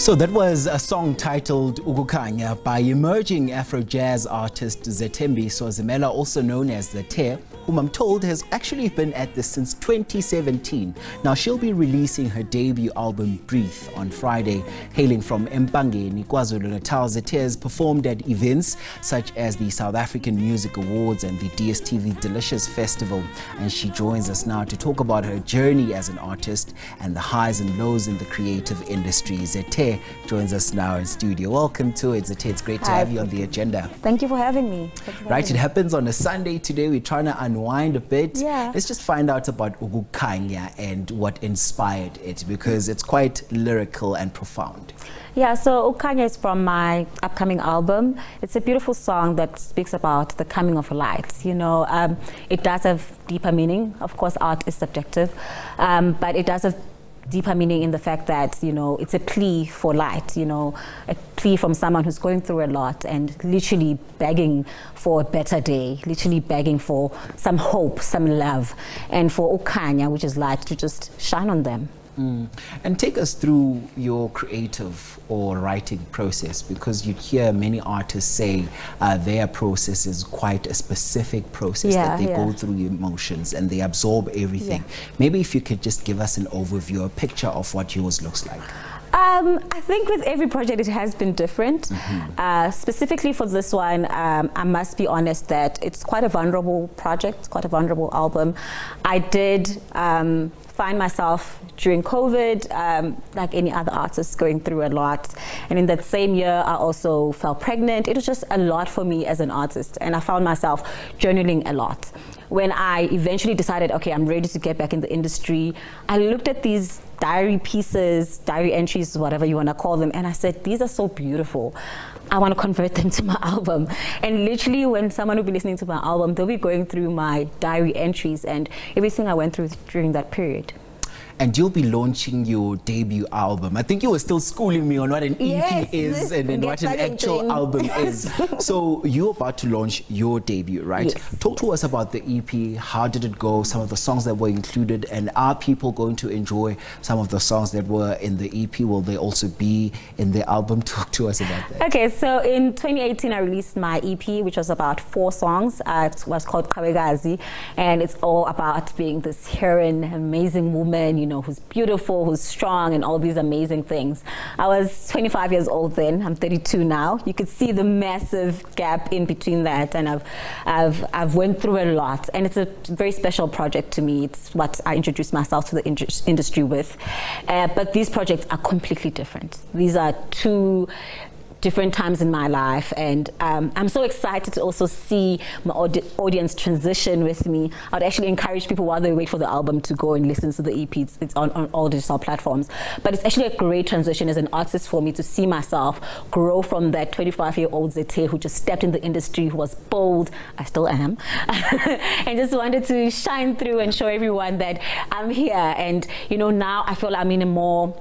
So that was a song titled Ukukhanya by emerging Afro-jazz artist Zethembiso Zimela, also known as Zethe, whom I'm told has actually been at this since 2017. Now she'll be releasing her debut album Breathe on Friday. Hailing from Empangeni, KwaZulu-Natal, Zethe has performed at events such as the South African Music Awards and the DSTV Delicious Festival. And she joins us now to talk about her journey as an artist and the highs and lows in the creative industry. Zethe joins us now in studio. Welcome to it, Zethe. It's great to have you on the agenda. Thank you for having me. Right, it happens on a Sunday today. We're trying to unwind a bit. Yeah. Let's just find out about Ukukhanya and what inspired it, because it's quite lyrical and profound. Yeah, so Ukukhanya is from my upcoming album. It's a beautiful song that speaks about the coming of light. You know, it does have deeper meaning. Of course, art is subjective, but it does have deeper meaning in the fact that, you know, it's a plea for light, you know, a plea from someone who's going through a lot and literally begging for a better day, literally begging for some hope, some love, and for Ukukhanya, which is light, to just shine on them. And take us through your creative or writing process, because you hear many artists say their process is quite a specific process, that they go through emotions and they absorb everything. Maybe if you could just give us an overview, a picture of what yours looks like. I think with every project it has been different. Specifically for this one, I must be honest that it's quite a vulnerable project, quite a vulnerable album. I did find myself during COVID, like any other artist, going through a lot. And in that same year, I also fell pregnant. It was just a lot for me as an artist. And I found myself journaling a lot. When I eventually decided, okay, I'm ready to get back in the industry, I looked at these diary pieces, diary entries, whatever you want to call them, and I said, these are so beautiful. I want to convert them to my album. And literally, when someone will be listening to my album, they'll be going through my diary entries and everything I went through during that period. And you'll be launching your debut album. I think you were still schooling me on what an EP is and what an actual album is. So you're about to launch your debut, right? Yes. Talk to us about the EP. How did it go? Some of the songs that were included, and are people going to enjoy some of the songs that were in the EP? Will they also be in the album? Talk to us about that. Okay, so in 2018, I released my EP, which was about 4 songs. It was called Kawekazi, and it's all about being this heroine, amazing woman, you know, who's beautiful, who's strong, and all these amazing things. I was 25 years old then. I'm 32 now. You could see the massive gap in between that, and I've went through a lot, and it's a very special project to me. It's what I introduced myself to the industry with. But these projects are completely different. These are 2 different times in my life, and I'm so excited to also see my audience transition with me. I'd actually encourage people while they wait for the album to go and listen to the EP. It's on all digital platforms, but it's actually a great transition as an artist for me to see myself grow from that 25-year-old Zethe who just stepped in the industry, who was bold, I still am, and just wanted to shine through and show everyone that I'm here. And you know, now I feel I'm in a more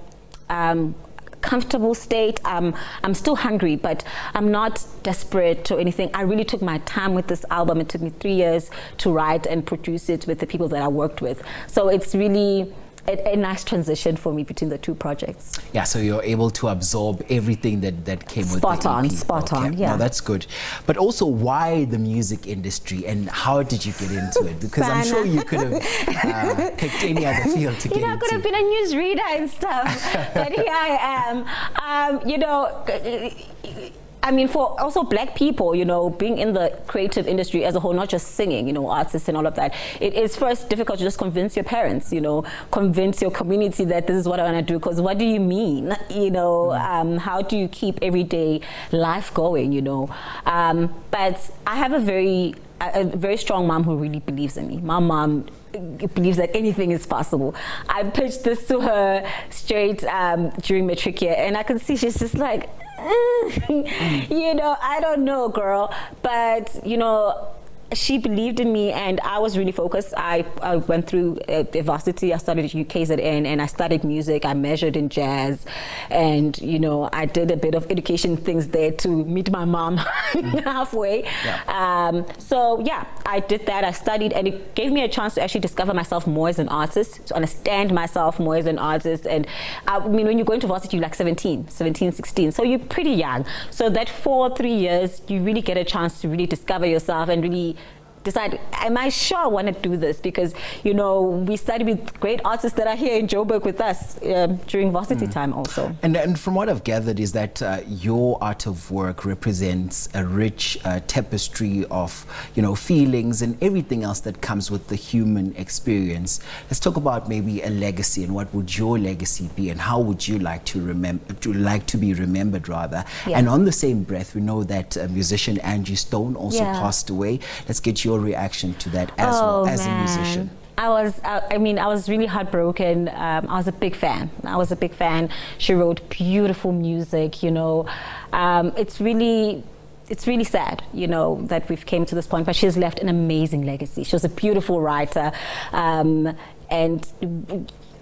comfortable state. I'm still hungry, but I'm not desperate or anything. I really took my time with this album. It took me 3 years to write and produce it with the people that I worked with. So it's really a nice transition for me between the 2 projects. Yeah, so you're able to absorb everything that came with the EP. Spot on, yeah. No, that's good. But also, why the music industry, and how did you get into it? Because I'm sure you could have picked any other field to get into. You know, I could have been a newsreader and stuff, but here I am. You know, I mean, for also Black people, you know, being in the creative industry as a whole, not just singing, you know, artists and all of that, it is first difficult to just convince your parents, you know, convince your community that this is what I want to do, because what do you mean? You know, how do you keep everyday life going, you know? But I have a very strong mom who really believes in me. My mom believes that anything is possible. I pitched this to her straight during matric year, and I could see she's just like, you know, I don't know, girl. But, you know, she believed in me, and I was really focused. I went through the varsity. I started at UKZN, and I studied music. I measured in jazz, and you know, I did a bit of education things there to meet my mom halfway. Yeah. So yeah, I did that. I studied, and it gave me a chance to actually discover myself more as an artist, to understand myself more as an artist. And I mean, when you go into varsity, you're like 17, 16, so you're pretty young. So that 3 years, you really get a chance to really discover yourself and really decide, am I sure I want to do this? Because, you know, we study with great artists that are here in Joburg with us during varsity time also. And from what I've gathered is that your art of work represents a rich tapestry of, you know, feelings and everything else that comes with the human experience. Let's talk about maybe a legacy, and what would your legacy be, and how would you like to be remembered rather? Yeah. And on the same breath, we know that musician Angie Stone also passed away. Let's get your reaction to that as well as a musician. I was really heartbroken. I was a big fan. She wrote beautiful music, you know. It's really sad, you know, that we've came to this point, but she's left an amazing legacy. She was a beautiful writer, and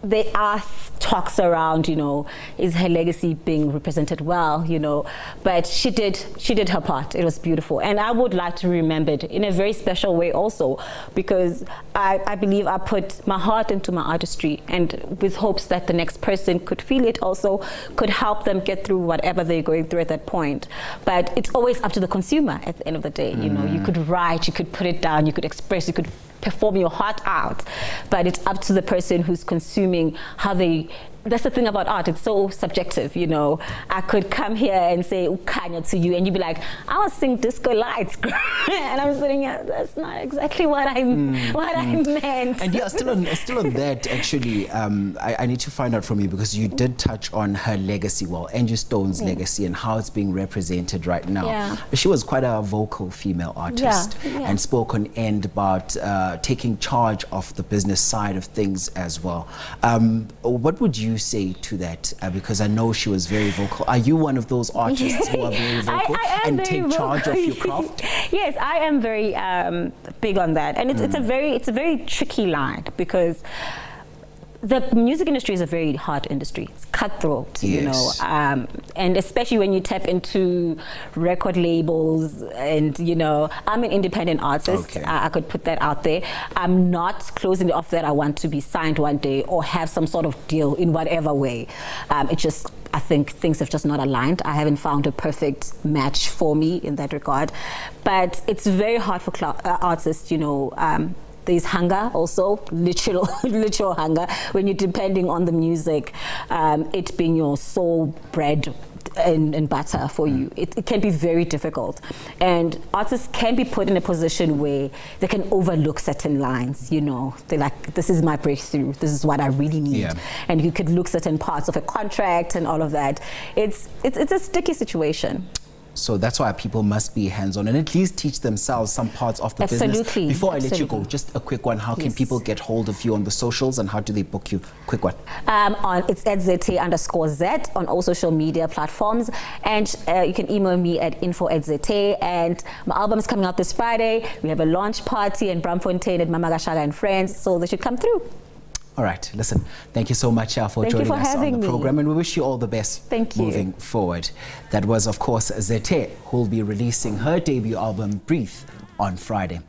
there are talks around, you know, is her legacy being represented well, you know, but she did her part. It was beautiful, and I would like to be remembered in a very special way also, because I believe I put my heart into my artistry, and with hopes that the next person could feel it also, could help them get through whatever they're going through at that point. But it's always up to the consumer at the end of the day. You know, you could write, you could put it down, you could express, you could perform your heart out, but it's up to the person who's consuming how they. That's the thing about art, it's so subjective, you know. I could come here and say Ukukhanya to you, and you'd be like, I was sing Disco Lights, and I'm sitting here, that's not exactly what I meant. And yeah, still on that, actually, I need to find out from you, because you did touch on her legacy, well, Angie Stone's legacy, and how it's being represented right now. Yeah. She was quite a vocal female artist, and spoke on end about taking charge of the business side of things as well. What would you say to that? Because I know she was very vocal. Are you one of those artists who are very vocal and take charge of your craft? Yes, I am very big on that, and it's a very tricky line, because the music industry is a very hard industry. It's cutthroat, you know, and especially when you tap into record labels, and you know, I'm an independent artist. I could put that out there. I'm not closing it off that I want to be signed one day or have some sort of deal in whatever way. It just, I think things have just not aligned. I haven't found a perfect match for me in that regard. But it's very hard for artists, you know. There's hunger also, literal hunger, when you're depending on the music, it being your sole bread and butter for you. It can be very difficult. And artists can be put in a position where they can overlook certain lines, you know. They're like, this is my breakthrough, this is what I really need. Yeah. And you could look certain parts of a contract and all of that. It's a sticky situation. So that's why people must be hands-on and at least teach themselves some parts of the business. Before I let you go, just a quick one. How can people get hold of you on the socials, and how do they book you? Quick one. It's at Zethe_Z on all social media platforms. And you can email me at info@Zethe. And my album is coming out this Friday. We have a launch party in Bramfontein at Mama Gashaga and Friends, so they should come through. All right, listen, thank you so much for joining us on the program, and we wish you all the best moving forward. That was, of course, Zethe, who will be releasing her debut album, Breathe, on Friday.